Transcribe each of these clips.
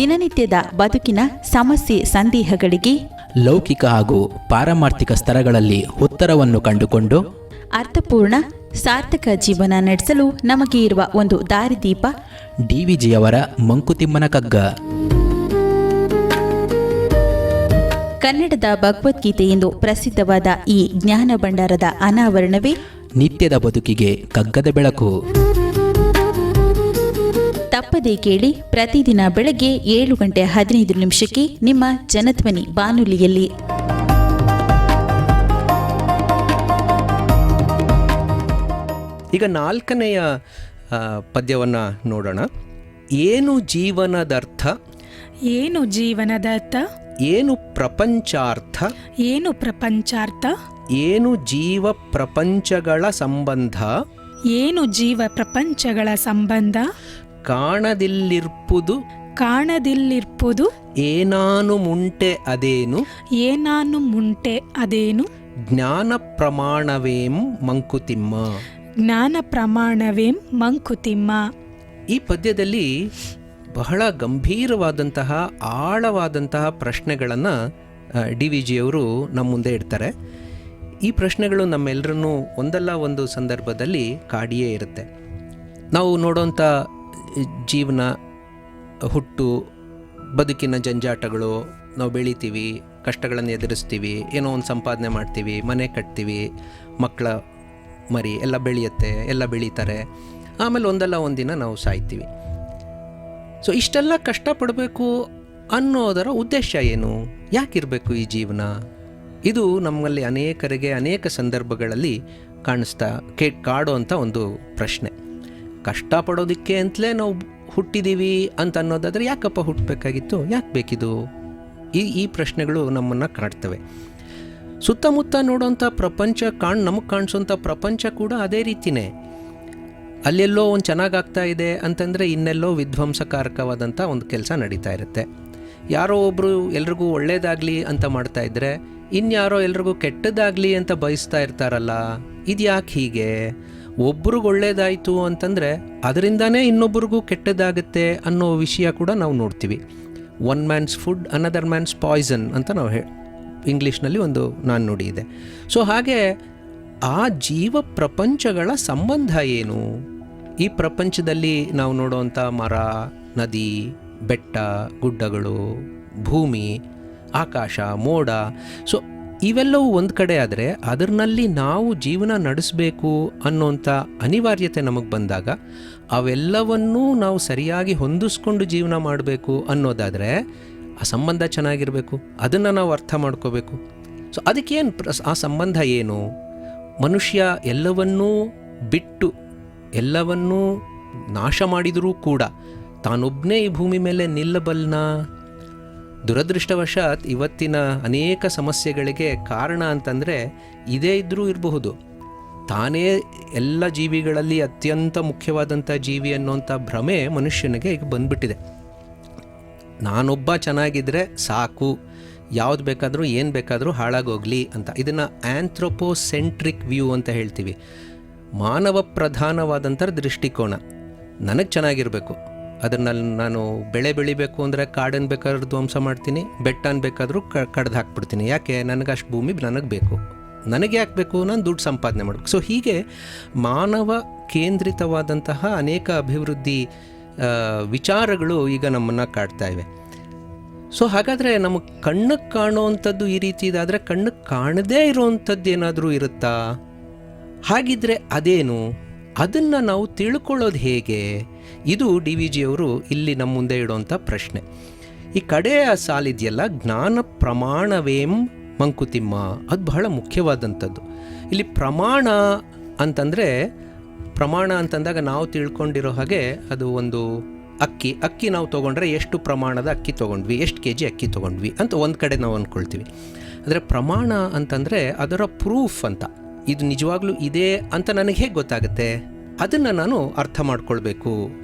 ದಿನನಿತ್ಯದ ಬದುಕಿನ ಸಮಸ್ಯೆ ಸಂದೇಹಗಳಿಗೆ ಲೌಕಿಕ ಹಾಗೂ ಪಾರಮಾರ್ಥಿಕ ಸ್ತರಗಳಲ್ಲಿ ಉತ್ತರವನ್ನು ಕಂಡುಕೊಂಡು ಅರ್ಥಪೂರ್ಣ ಸಾರ್ಥಕ ಜೀವನ ನಡೆಸಲು ನಮಗೆ ಇರುವ ಒಂದು ದಾರಿದೀಪ ಡಿವಿಜಿಯವರ ಮಂಕುತಿಮ್ಮನ ಕಗ್ಗ. ಕನ್ನಡದ ಭಗವದ್ಗೀತೆ ಎಂದು ಪ್ರಸಿದ್ಧವಾದ ಈ ಜ್ಞಾನ ಭಂಡಾರದ ಅನಾವರಣವೇ ನಿತ್ಯದ ಬದುಕಿಗೆ ಕಗ್ಗದ ಬೆಳಕು. ತಪ್ಪದೇ ಕೇಳಿ, ಪ್ರತಿದಿನ ಬೆಳಗ್ಗೆ 7:15 ನಿಮ್ಮ ಜನಧ್ವನಿ ಬಾನುಲಿಯಲ್ಲಿ. ಈಗ 4ನೆಯ ಪದ್ಯವನ್ನು ನೋಡೋಣ. ಏನು ಜೀವನದರ್ಥ, ಏನು ಜೀವನದರ್ಥ, ಏನು ಪ್ರಪಂಚಾರ್ಥ, ಏನು ಪ್ರಪಂಚಾರ್ಥ, ಏನು ಜೀವ ಪ್ರಪಂಚಗಳ ಸಂಬಂಧ, ಏನು ಜೀವ ಪ್ರಪಂಚಗಳ ಸಂಬಂಧ, ಕಾಣದಿಲ್ಲಿರ್ಪುದು ಕಾಣದಿಲ್ಲಿರ್ಪುದು, ಏನಾನು ಮುಂಟೆ ಅದೇನು, ಏನಾನು ಮುಂಟೆ ಅದೇನು, ಜ್ಞಾನ ಪ್ರಮಾಣವೇಂ ಮಂಕುತಿಮ್ಮ. ಜ್ಞಾನ ಪ್ರಮಾಣವೇಂ ಮಂಕುತಿಮ್ಮ. ಈ ಪದ್ಯದಲ್ಲಿ ಬಹಳ ಗಂಭೀರವಾದಂತಹ ಆಳವಾದಂತಹ ಪ್ರಶ್ನೆಗಳನ್ನು ಡಿವಿಜಿಯವರು ನಮ್ಮ ಮುಂದೆ ಇಡ್ತಾರೆ. ಈ ಪ್ರಶ್ನೆಗಳು ನಮ್ಮೆಲ್ಲರನ್ನೂ ಒಂದಲ್ಲ ಒಂದು ಸಂದರ್ಭದಲ್ಲಿ ಕಾಡಿಯೇ ಇರುತ್ತೆ. ನಾವು ನೋಡೋಂಥ ಜೀವನ, ಹುಟ್ಟು, ಬದುಕಿನ ಜಂಜಾಟಗಳು, ನಾವು ಬೆಳಿತೀವಿ, ಕಷ್ಟಗಳನ್ನು ಎದುರಿಸ್ತೀವಿ, ಏನೋ ಒಂದು ಸಂಪಾದನೆ ಮಾಡ್ತೀವಿ, ಮನೆ ಕಟ್ತೀವಿ, ಮಕ್ಕಳ ಮರಿ ಎಲ್ಲ ಬೆಳೆಯುತ್ತೆ, ಎಲ್ಲ ಬೆಳೀತಾರೆ, ಆಮೇಲೆ ಒಂದಲ್ಲ ಒಂದಿನ ನಾವು ಸಾಯ್ತೀವಿ. ಸೊ ಇಷ್ಟೆಲ್ಲ ಕಷ್ಟಪಡಬೇಕು ಅನ್ನೋದರ ಉದ್ದೇಶ ಏನು? ಯಾಕಿರಬೇಕು ಈ ಜೀವನ? ಇದು ನಮ್ಮಲ್ಲಿ ಅನೇಕರಿಗೆ ಅನೇಕ ಸಂದರ್ಭಗಳಲ್ಲಿ ಕಾಡೋ ಅಂಥ ಒಂದು ಪ್ರಶ್ನೆ. ಕಷ್ಟಪಡೋದಕ್ಕೆ ಅಂತಲೇ ನಾವು ಹುಟ್ಟಿದ್ದೀವಿ ಅಂತ ಅನ್ನೋದಾದರೆ ಯಾಕಪ್ಪ ಹುಟ್ಟಬೇಕಾಗಿತ್ತು? ಯಾಕೆ ಬೇಕಿದು? ಈ ಪ್ರಶ್ನೆಗಳು ನಮ್ಮನ್ನು ಕಾಡ್ತವೆ. ಸುತ್ತಮುತ್ತ ನೋಡೋಂಥ ಪ್ರಪಂಚ ನಮಗೆ ಕಾಣಿಸೋಂಥ ಪ್ರಪಂಚ ಕೂಡ ಅದೇ ರೀತಿಯೇ. ಅಲ್ಲೆಲ್ಲೋ ಒಂದು ಚೆನ್ನಾಗಾಗ್ತಾ ಇದೆ ಅಂತಂದರೆ ಇನ್ನೆಲ್ಲೋ ವಿಧ್ವಂಸಕಾರಕವಾದಂಥ ಒಂದು ಕೆಲಸ ನಡೀತಾ ಇರುತ್ತೆ. ಯಾರೋ ಒಬ್ಬರು ಎಲ್ರಿಗೂ ಒಳ್ಳೇದಾಗಲಿ ಅಂತ ಮಾಡ್ತಾ ಇದ್ದರೆ ಇನ್ಯಾರೋ ಎಲ್ರಿಗೂ ಕೆಟ್ಟದಾಗಲಿ ಅಂತ ಬಯಸ್ತಾ ಇರ್ತಾರಲ್ಲ. ಇದು ಯಾಕೆ ಹೀಗೆ? ಒಬ್ರಿಗೆ ಒಳ್ಳೇದಾಯಿತು ಅಂತಂದರೆ ಅದರಿಂದನೇ ಇನ್ನೊಬ್ರಿಗೂ ಕೆಟ್ಟದಾಗುತ್ತೆ ಅನ್ನೋ ವಿಷಯ ಕೂಡ ನಾವು ನೋಡ್ತೀವಿ. One man's food another man's poison ಅಂತ ನಾವು ಇಂಗ್ಲೀಷ್ನಲ್ಲಿ ಒಂದು ನುಡಿ ಇದೆ. ಸೊ ಹಾಗೆ ಆ ಜೀವ ಪ್ರಪಂಚಗಳ ಸಂಬಂಧ ಏನು? ಈ ಪ್ರಪಂಚದಲ್ಲಿ ನಾವು ನೋಡುವಂಥ ಮರ, ನದಿ, ಬೆಟ್ಟ, ಗುಡ್ಡಗಳು, ಭೂಮಿ, ಆಕಾಶ, ಮೋಡ, ಸೊ ಇವೆಲ್ಲವೂ ಒಂದು ಕಡೆ ಆದರೆ ಅದರಲ್ಲಿ ನಾವು ಜೀವನ ನಡೆಸಬೇಕು ಅನ್ನೋಂಥ ಅನಿವಾರ್ಯತೆ ನಮಗೆ ಬಂದಾಗ ಅವೆಲ್ಲವನ್ನೂ ನಾವು ಸರಿಯಾಗಿ ಹೊಂದಿಸ್ಕೊಂಡು ಜೀವನ ಮಾಡಬೇಕು ಅನ್ನೋದಾದರೆ ಆ ಸಂಬಂಧ ಚೆನ್ನಾಗಿರಬೇಕು, ಅದನ್ನು ನಾವು ಅರ್ಥ ಮಾಡ್ಕೋಬೇಕು. ಸೊ ಅದಕ್ಕೇನು ಆ ಸಂಬಂಧ ಏನು? ಮನುಷ್ಯ ಎಲ್ಲವನ್ನೂ ಬಿಟ್ಟು ಎಲ್ಲವನ್ನೂ ನಾಶ ಮಾಡಿದರೂ ಕೂಡ ತಾನೊಬ್ಬನೇ ಈ ಭೂಮಿ ಮೇಲೆ ನಿಲ್ಲಬಲ್ನ? ದುರದೃಷ್ಟವಶಾತ್ ಇವತ್ತಿನ ಅನೇಕ ಸಮಸ್ಯೆಗಳಿಗೆ ಕಾರಣ ಅಂತಂದರೆ ಇದೇ ಇದ್ದರೂ ಇರಬಹುದು. ತಾನೇ ಎಲ್ಲ ಜೀವಿಗಳಲ್ಲಿ ಅತ್ಯಂತ ಮುಖ್ಯವಾದಂಥ ಜೀವಿ ಅನ್ನೋಂಥ ಭ್ರಮೆ ಮನುಷ್ಯನಿಗೆ ಈಗ ಬಂದ್ಬಿಟ್ಟಿದೆ. ನಾನೊಬ್ಬ ಚೆನ್ನಾಗಿದ್ದರೆ ಸಾಕು, ಯಾವ್ದು ಬೇಕಾದರೂ ಏನು ಬೇಕಾದರೂ ಹಾಳಾಗೋಗಲಿ ಅಂತ. ಇದನ್ನು ಆಂಥ್ರೋಪೋಸೆಂಟ್ರಿಕ್ ವ್ಯೂ ಅಂತ ಹೇಳ್ತೀವಿ. ಮಾನವ ಪ್ರಧಾನವಾದಂಥ ದೃಷ್ಟಿಕೋನ. ನನಗೆ ಚೆನ್ನಾಗಿರಬೇಕು, ಅದರಲ್ಲಿ ನಾನು ಬೆಳೆ ಬೆಳಿಬೇಕು ಅಂದರೆ ಕಾಡನ್ನು ಬೇಕಾದ್ರೂ ಧ್ವಂಸ ಮಾಡ್ತೀನಿ, ಬೆಟ್ಟನ ಬೇಕಾದರೂ ಕಡ್ದು ಹಾಕ್ಬಿಡ್ತೀನಿ. ಯಾಕೆ? ನನಗೆ ಅಷ್ಟು ಭೂಮಿ ನನಗೆ ಬೇಕು. ನನಗೆ ಯಾಕೆ ಬೇಕು? ನಾನು ದುಡ್ಡು ಸಂಪಾದನೆ ಮಾಡಬೇಕು. ಸೊ ಹೀಗೆ ಮಾನವ ಕೇಂದ್ರಿತವಾದಂತಹ ಅನೇಕ ಅಭಿವೃದ್ಧಿ ವಿಚಾರಗಳು ಈಗ ನಮ್ಮನ್ನು ಕಾಡ್ತಾ ಇವೆ. ಸೊ ಹಾಗಾದರೆ ನಮಗೆ ಕಣ್ಣಿಗೆ ಕಾಣುವಂಥದ್ದು ಈ ರೀತಿ ಇದಾದರೆ ಕಣ್ಣಿಗೆ ಕಾಣದೇ ಇರೋವಂಥದ್ದು ಏನಾದರೂ ಇರುತ್ತಾ? ಹಾಗಿದ್ರೆ ಅದೇನು? ಅದನ್ನು ನಾವು ತಿಳ್ಕೊಳ್ಳೋದು ಹೇಗೆ? ಇದು ಡಿವಿಜಿಯವರು ಇಲ್ಲಿ ನಮ್ಮ ಮುಂದೆ ಇಡುವಂಥ ಪ್ರಶ್ನೆ. ಈ ಕಡೆಯ ಸಾಲಿದೆಯಲ್ಲ, ಜ್ಞಾನ ಪ್ರಮಾಣವೇಂ ಮಂಕುತಿಮ್ಮ, ಅದು ಬಹಳ ಮುಖ್ಯವಾದಂಥದ್ದು. ಇಲ್ಲಿ ಪ್ರಮಾಣ ಅಂತಂದಾಗ ನಾವು ತಿಳ್ಕೊಂಡಿರೋ ಹಾಗೆ ಅದು ಒಂದು ಅಕ್ಕಿ ನಾವು ತೊಗೊಂಡ್ರೆ ಎಷ್ಟು ಪ್ರಮಾಣದ ಅಕ್ಕಿ ತೊಗೊಂಡ್ವಿ, ಎಷ್ಟು kg ಅಕ್ಕಿ ತೊಗೊಂಡ್ವಿ ಅಂತ ಒಂದು ಕಡೆ ನಾವು ಅಂದ್ಕೊಳ್ತೀವಿ. ಆದರೆ ಪ್ರಮಾಣ ಅಂತಂದರೆ ಅದರ ಪ್ರೂಫ್ ಅಂತ. ಇದು ನಿಜವಾಗ್ಲೂ ಇದೆ ಅಂತ ನನಗೆ ಹೇಗೆ ಗೊತ್ತಾಗುತ್ತೆ? ಅದನ್ನು ನಾನು ಅರ್ಥ ಮಾಡ್ಕೊಳ್ಬೇಕು.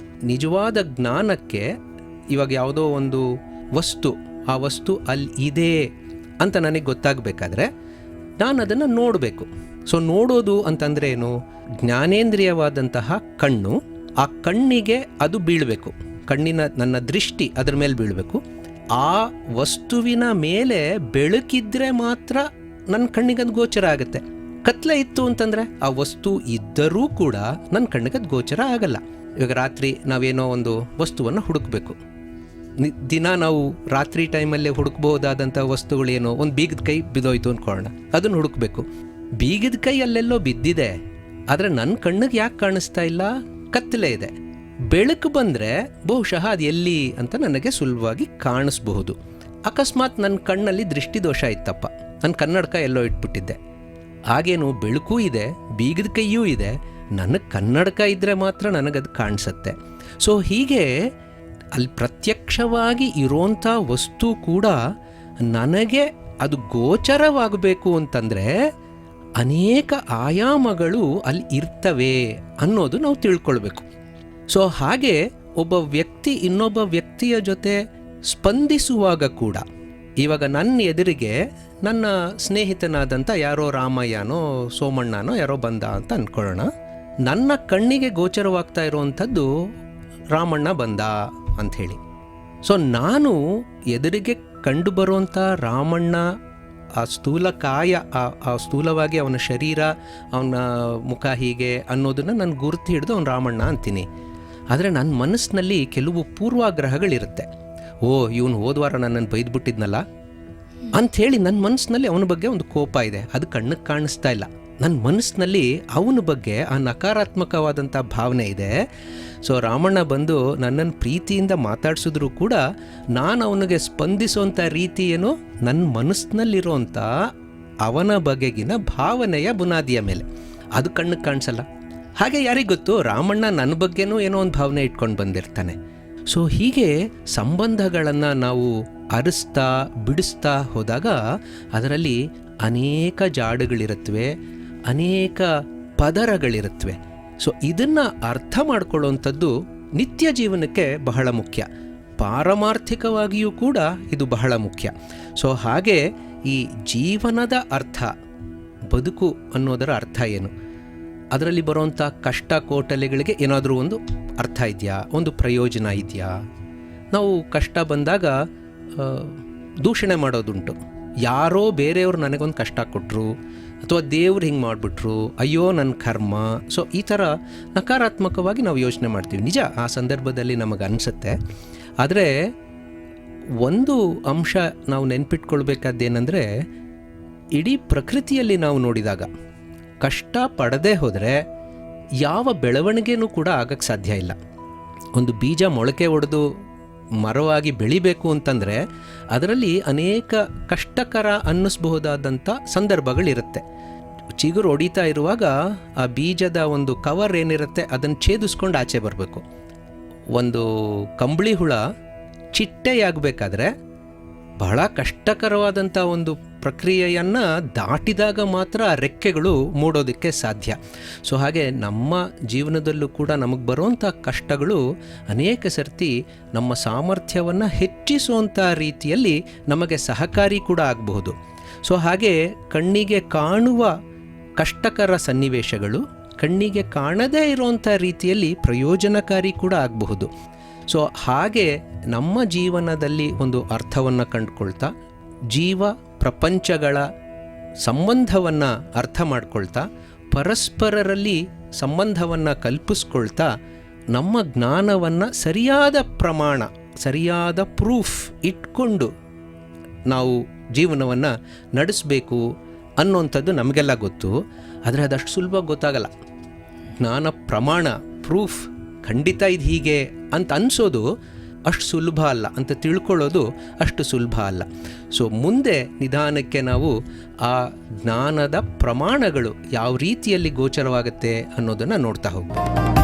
ನಿಜವಾದ ಜ್ಞಾನಕ್ಕೆ ಇವಾಗ ಯಾವುದೋ ಒಂದು ವಸ್ತು, ಆ ವಸ್ತು ಅಲ್ಲಿ ಇದೆ ಅಂತ ನನಗೆ ಗೊತ್ತಾಗಬೇಕಾದ್ರೆ ನಾನು ಅದನ್ನು ನೋಡಬೇಕು. ಸೊ ನೋಡೋದು ಅಂತಂದರೆ ಏನು? ಜ್ಞಾನೇಂದ್ರಿಯವಾದಂತಹ ಕಣ್ಣು, ಆ ಕಣ್ಣಿಗೆ ಅದು ಬೀಳಬೇಕು. ಕಣ್ಣಿನ ನನ್ನ ದೃಷ್ಟಿ ಅದರ ಮೇಲೆ ಬೀಳಬೇಕು. ಆ ವಸ್ತುವಿನ ಮೇಲೆ ಬೆಳಕಿದ್ರೆ ಮಾತ್ರ ನನ್ನ ಕಣ್ಣಿಗದು ಗೋಚರ ಆಗುತ್ತೆ. ಕತ್ಲೆ ಇತ್ತು ಅಂತಂದರೆ ಆ ವಸ್ತು ಇದ್ದರೂ ಕೂಡ ನನ್ನ ಕಣ್ಣಿಗದು ಗೋಚರ ಆಗಲ್ಲ. ಇವಾಗ ರಾತ್ರಿ ನಾವೇನೋ ಒಂದು ವಸ್ತುವನ್ನು ಹುಡುಕಬೇಕು. ದಿನ ನಾವು ರಾತ್ರಿ ಟೈಮಲ್ಲೇ ಹುಡುಕಬಹುದಾದಂಥ ವಸ್ತುಗಳೇನೋ, ಒಂದು ಬೀಗದ ಕೈ ಬಿದ್ದೋಯ್ತು ಅಂದ್ಕೊಳ್ಳೋಣ, ಅದನ್ನು ಹುಡುಕಬೇಕು. ಬೀಗದ ಕೈ ಅಲ್ಲೆಲ್ಲೋ ಬಿದ್ದಿದೆ, ಆದರೆ ನನ್ನ ಕಣ್ಣಿಗೆ ಯಾಕೆ ಕಾಣಿಸ್ತಾ ಇಲ್ಲ? ಕತ್ತಲೆ ಇದೆ. ಬೆಳಕು ಬಂದರೆ ಬಹುಶಃ ಅದು ಎಲ್ಲಿ ಅಂತ ನನಗೆ ಸುಲಭವಾಗಿ ಕಾಣಿಸ್ಬಹುದು. ಅಕಸ್ಮಾತ್ ನನ್ನ ಕಣ್ಣಲ್ಲಿ ದೃಷ್ಟಿದೋಷ ಇತ್ತಪ್ಪ, ನನ್ನ ಕನ್ನಡಕ ಎಲ್ಲೋ ಇಟ್ಬಿಟ್ಟಿದ್ದೆ, ಹಾಗೇನು ಬೆಳಕು ಇದೆ, ಬೀಗದ ಕೈಯೂ ಇದೆ, ನನಗೆ ಕನ್ನಡಕ ಇದ್ದರೆ ಮಾತ್ರ ನನಗದು ಕಾಣಿಸುತ್ತೆ. ಸೊ ಹೀಗೆ ಅಲ್ಲಿ ಪ್ರತ್ಯಕ್ಷವಾಗಿ ಇರೋಂಥ ವಸ್ತು ಕೂಡ ನನಗೆ ಅದು ಗೋಚರವಾಗಬೇಕು ಅಂತಂದರೆ ಅನೇಕ ಆಯಾಮಗಳು ಅಲ್ಲಿ ಇರ್ತವೆ ಅನ್ನೋದು ನಾವು ತಿಳ್ಕೊಳ್ಬೇಕು. ಸೊ ಹಾಗೆ ಒಬ್ಬ ವ್ಯಕ್ತಿ ಇನ್ನೊಬ್ಬ ವ್ಯಕ್ತಿಯ ಜೊತೆ ಸ್ಪಂದಿಸುವಾಗ ಕೂಡ, ಇವಾಗ ನನ್ನ ಎದುರಿಗೆ ನನ್ನ ಸ್ನೇಹಿತನಾದಂಥ ಯಾರೋ ರಾಮಯ್ಯನೋ ಸೋಮಣ್ಣನೋ ಯಾರೋ ಬಂದ ಅಂತ ಅಂದ್ಕೊಳ್ಳೋಣ. ನನ್ನ ಕಣ್ಣಿಗೆ ಗೋಚರವಾಗ್ತಾ ಇರುವಂಥದ್ದು ರಾಮಣ್ಣ ಬಂದ ಅಂಥೇಳಿ. ಸೊ ನಾನು ಎದುರಿಗೆ ಕಂಡು ಬರುವಂಥ ರಾಮಣ್ಣ, ಆ ಸ್ಥೂಲಕಾಯ, ಆ ಸ್ಥೂಲವಾಗಿ ಅವನ ಶರೀರ, ಅವನ ಮುಖ ಹೀಗೆ ಅನ್ನೋದನ್ನು ನಾನು ಗುರುತು ಹಿಡಿದು ಅವನು ರಾಮಣ್ಣ ಅಂತೀನಿ. ಆದರೆ ನನ್ನ ಮನಸ್ಸಿನಲ್ಲಿ ಕೆಲವು ಪೂರ್ವಾಗ್ರಹಗಳಿರುತ್ತೆ. ಓ, ಇವನು ಹೋದ್ವಾರ ನನ್ನನ್ನು ಬೈದ್ಬಿಟ್ಟಿದ್ನಲ್ಲ ಅಂಥೇಳಿ ನನ್ನ ಮನಸ್ಸಿನಲ್ಲಿ ಅವನ ಬಗ್ಗೆ ಒಂದು ಕೋಪ ಇದೆ, ಅದು ಕಣ್ಣಿಗೆ ಕಾಣಿಸ್ತಾ ಇಲ್ಲ. ನನ್ನ ಮನಸ್ಸಿನಲ್ಲಿ ಅವನ ಬಗ್ಗೆ ಆ ನಕಾರಾತ್ಮಕವಾದಂಥ ಭಾವನೆ ಇದೆ. ಸೊ ರಾಮಣ್ಣ ಬಂದು ನನ್ನನ್ನು ಪ್ರೀತಿಯಿಂದ ಮಾತಾಡಿಸಿದ್ರು ಕೂಡ ನಾನು ಅವನಿಗೆ ಸ್ಪಂದಿಸೋಂಥ ರೀತಿ ಏನೋ ನನ್ನ ಮನಸ್ಸಿನಲ್ಲಿರೋಂಥ ಅವನ ಬಗೆಗಿನ ಭಾವನೆಯ ಬುನಾದಿಯ ಮೇಲೆ, ಅದು ಕಣ್ಣಿಗೆ ಕಾಣಿಸಲ್ಲ. ಹಾಗೆ ಯಾರಿಗೆ ಗೊತ್ತು, ರಾಮಣ್ಣ ನನ್ನ ಬಗ್ಗೆನೂ ಏನೋ ಒಂದು ಭಾವನೆ ಇಟ್ಕೊಂಡು ಬಂದಿರ್ತಾನೆ. ಸೊ ಹೀಗೆ ಸಂಬಂಧಗಳನ್ನು ನಾವು ಅರಿಸ್ತಾ ಬಿಡಿಸ್ತಾ ಹೋದಾಗ ಅದರಲ್ಲಿ ಅನೇಕ ಜಾಡುಗಳಿರುತ್ತವೆ, ಅನೇಕ ಪದರಗಳಿರುತ್ತವೆ. ಸೊ ಇದನ್ನು ಅರ್ಥ ಮಾಡ್ಕೊಳ್ಳುವಂಥದ್ದು ನಿತ್ಯ ಜೀವನಕ್ಕೆ ಬಹಳ ಮುಖ್ಯ, ಪಾರಮಾರ್ಥಿಕವಾಗಿಯೂ ಕೂಡ ಇದು ಬಹಳ ಮುಖ್ಯ. ಸೊ ಹಾಗೆ ಈ ಜೀವನದ ಅರ್ಥ, ಬದುಕು ಅನ್ನೋದರ ಅರ್ಥ ಏನು, ಅದರಲ್ಲಿ ಬರುವಂಥ ಕಷ್ಟ ಕೋಟಲೆಗಳಿಗೆ ಏನಾದರೂ ಒಂದು ಅರ್ಥ ಇದೆಯಾ, ಒಂದು ಪ್ರಯೋಜನ ಇದೆಯಾ? ನಾವು ಕಷ್ಟ ಬಂದಾಗ ದೂಷಣೆ ಮಾಡೋದುಂಟು. ಯಾರೋ ಬೇರೆಯವರು ನನಗೊಂದು ಕಷ್ಟ ಕೊಟ್ಟರು, ಅಥವಾ ದೇವ್ರು ಹಿಂಗೆ ಮಾಡಿಬಿಟ್ರು, ಅಯ್ಯೋ ನನ್ನ ಕರ್ಮ. ಸೊ ಈ ಥರ ನಕಾರಾತ್ಮಕವಾಗಿ ನಾವು ಯೋಚನೆ ಮಾಡ್ತೀವಿ. ನಿಜ, ಆ ಸಂದರ್ಭದಲ್ಲಿ ನಮಗೆ ಅನಿಸುತ್ತೆ. ಆದರೆ ಒಂದು ಅಂಶ ನಾವು ನೆನ್ಪಿಟ್ಕೊಳ್ಬೇಕಾದ್ದೇನೆಂದರೆ, ಇಡೀ ಪ್ರಕೃತಿಯಲ್ಲಿ ನಾವು ನೋಡಿದಾಗ ಕಷ್ಟ ಪಡದೇ ಹೋದರೆ ಯಾವ ಬೆಳವಣಿಗೆನೂ ಕೂಡ ಆಗಕ್ಕೆ ಸಾಧ್ಯ ಇಲ್ಲ. ಒಂದು ಬೀಜ ಮೊಳಕೆ ಒಡೆದು ಮರವಾಗಿ ಬೆಳಿಬೇಕು ಅಂತಂದರೆ ಅದರಲ್ಲಿ ಅನೇಕ ಕಷ್ಟಕರ ಅನ್ನಿಸ್ಬಹುದಾದಂಥ ಸಂದರ್ಭಗಳಿರುತ್ತೆ. ಚಿಗುರು ಹೊಡಿತಾ ಇರುವಾಗ ಆ ಬೀಜದ ಒಂದು ಕವರ್ ಏನಿರುತ್ತೆ ಅದನ್ನು ಛೇದಿಸ್ಕೊಂಡು ಆಚೆ ಬರಬೇಕು. ಒಂದು ಕಂಬಳಿ ಹುಳ ಚಿಟ್ಟೆಯಾಗಬೇಕಾದ್ರೆ ಬಹಳ ಕಷ್ಟಕರವಾದಂಥ ಒಂದು ಪ್ರಕ್ರಿಯೆಯನ್ನು ದಾಟಿದಾಗ ಮಾತ್ರ ಆ ರೆಕ್ಕೆಗಳು ಮೂಡೋದಕ್ಕೆ ಸಾಧ್ಯ. ಸೊ ಹಾಗೆ ನಮ್ಮ ಜೀವನದಲ್ಲೂ ಕೂಡ ನಮಗೆ ಬರುವಂಥ ಕಷ್ಟಗಳು ಅನೇಕ ಸರ್ತಿ ನಮ್ಮ ಸಾಮರ್ಥ್ಯವನ್ನು ಹೆಚ್ಚಿಸುವಂಥ ರೀತಿಯಲ್ಲಿ ನಮಗೆ ಸಹಕಾರಿ ಕೂಡ ಆಗಬಹುದು. ಸೊ ಹಾಗೆ ಕಣ್ಣಿಗೆ ಕಾಣುವ ಕಷ್ಟಕರ ಸನ್ನಿವೇಶಗಳು ಕಣ್ಣಿಗೆ ಕಾಣದೇ ಇರುವಂಥ ರೀತಿಯಲ್ಲಿ ಪ್ರಯೋಜನಕಾರಿ ಕೂಡ ಆಗಬಹುದು. ಸೊ ಹಾಗೆ ನಮ್ಮ ಜೀವನದಲ್ಲಿ ಒಂದು ಅರ್ಥವನ್ನು ಕಂಡುಕೊಳ್ತಾ, ಜೀವ ಪ್ರಪಂಚಗಳ ಸಂಬಂಧವನ್ನು ಅರ್ಥ ಮಾಡ್ಕೊಳ್ತಾ, ಪರಸ್ಪರರಲ್ಲಿ ಸಂಬಂಧವನ್ನು ಕಲ್ಪಿಸ್ಕೊಳ್ತಾ, ನಮ್ಮ ಜ್ಞಾನವನ್ನು ಸರಿಯಾದ ಪ್ರಮಾಣ, ಸರಿಯಾದ ಪ್ರೂಫ್ ಇಟ್ಕೊಂಡು ನಾವು ಜೀವನವನ್ನು ನಡೆಸಬೇಕು ಅನ್ನೋಂಥದ್ದು ನಮಗೆಲ್ಲ ಗೊತ್ತು. ಆದರೆ ಅದಷ್ಟು ಸುಲಭ ಗೊತ್ತಾಗಲ್ಲ. ಜ್ಞಾನ ಪ್ರಮಾಣ, ಪ್ರೂಫ್, ಖಂಡಿತ ಇದು ಹೀಗೆ ಅಂತ ಅನಿಸೋದು ಅಷ್ಟು ಸುಲಭ ಅಲ್ಲ, ಅಂತ ತಿಳ್ಕೊಳ್ಳೋದು ಅಷ್ಟು ಸುಲಭ ಅಲ್ಲ. ಸೊ ಮುಂದೆ ನಿಧಾನಕ್ಕೆ ನಾವು ಆ ಜ್ಞಾನದ ಪ್ರಮಾಣಗಳು ಯಾವ ರೀತಿಯಲ್ಲಿ ಗೋಚರವಾಗುತ್ತೆ ಅನ್ನೋದನ್ನು ನೋಡ್ತಾ ಹೋಗ್ತೀವಿ.